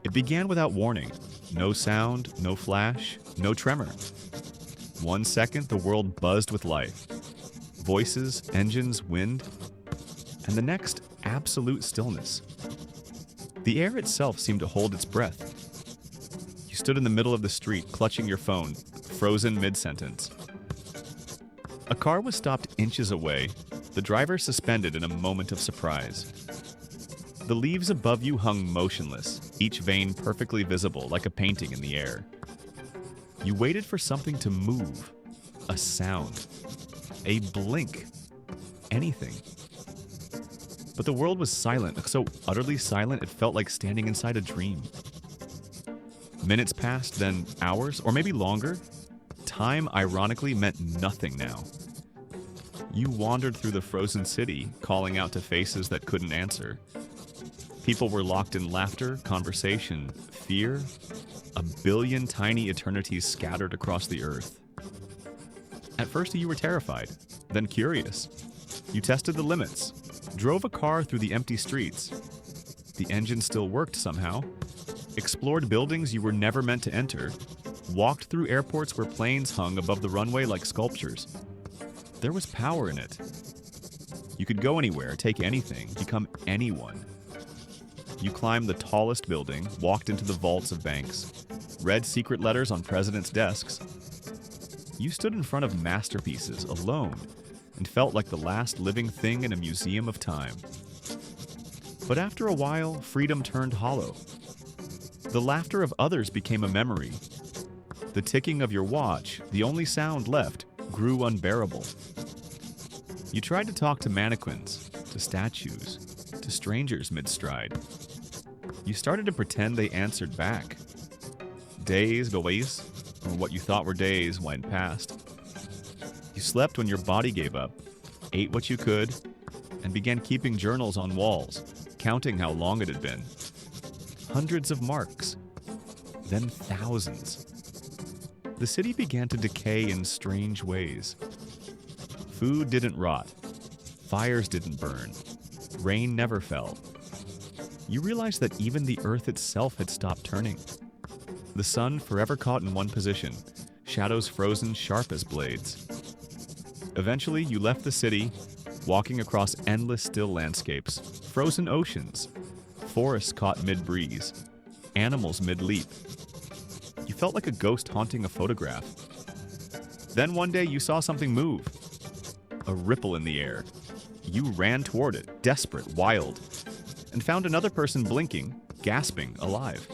It began without warning. No sound, no flash, no tremor. 1 second, the world buzzed with life. Voices, engines, wind. And the next, absolute stillness. The air itself seemed to hold its breath. You stood in the middle of the street, clutching your phone, frozen mid-sentence. A car was stopped inches away, the driver suspended in a moment of surprise. The leaves above you hung motionless, each vein perfectly visible like a painting in the air. You waited for something to move, a sound, a blink, anything. But the world was silent, so utterly silent it felt like standing inside a dream. Minutes passed, then hours, or maybe longer. Time, ironically, meant nothing now. You wandered through the frozen city, calling out to faces that couldn't answer. People were locked in laughter, conversation, fear, a billion tiny eternities scattered across the earth. At first you were terrified, then curious. You tested the limits, drove a car through the empty streets. The engine still worked somehow. Explored buildings you were never meant to enter. Walked through airports where planes hung above the runway like sculptures. There was power in it. You could go anywhere, take anything, become anyone. You climbed the tallest building, walked into the vaults of banks, read secret letters on presidents' desks. You stood in front of masterpieces alone and felt like the last living thing in a museum of time. But after a while, freedom turned hollow. The laughter of others became a memory. The ticking of your watch, the only sound left, grew unbearable. You tried to talk to mannequins, to statues, to strangers mid-stride. You started to pretend they answered back. Days, or what you thought were days, went past. You slept when your body gave up, ate what you could, and began keeping journals on walls, counting how long it had been. Hundreds of marks, then thousands. The city began to decay in strange ways. Food didn't rot, fires didn't burn, rain never fell. You realized that even the earth itself had stopped turning. The sun forever caught in one position, shadows frozen sharp as blades. Eventually, you left the city, walking across endless still landscapes, frozen oceans, forests caught mid-breeze, animals mid-leap. You felt like a ghost haunting a photograph. Then one day you saw something move. A ripple in the air. You ran toward it, desperate, wild, and found another person blinking, gasping, alive.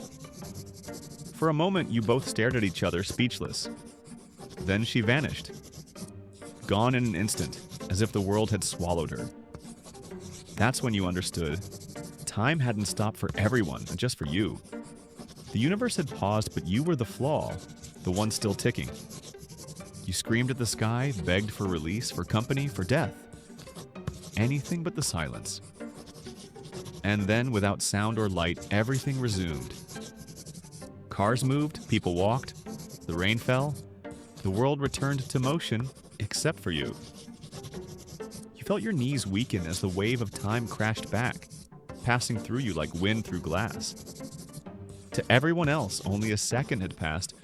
For a moment, you both stared at each other, speechless. Then she vanished. Gone in an instant, as if the world had swallowed her. That's when you understood. Time hadn't stopped for everyone, and just for you. The universe had paused, but you were the flaw, the one still ticking. You screamed at the sky, begged for release, for company, for death. Anything but the silence. And then, without sound or light, everything resumed. Cars moved, people walked, the rain fell, the world returned to motion, except for you. You felt your knees weaken as the wave of time crashed back, passing through you like wind through glass. To everyone else, only a second had passed,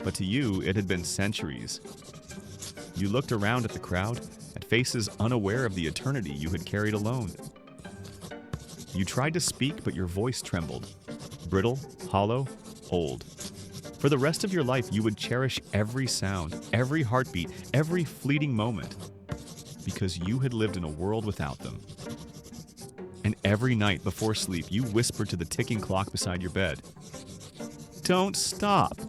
but to you, it had been centuries. You looked around at the crowd, at faces unaware of the eternity you had carried alone. You tried to speak, but your voice trembled, brittle, hollow, old. For the rest of your life, you would cherish every sound, every heartbeat, every fleeting moment, because you had lived in a world without them. And every night before sleep, you whispered to the ticking clock beside your bed, "Don't stop.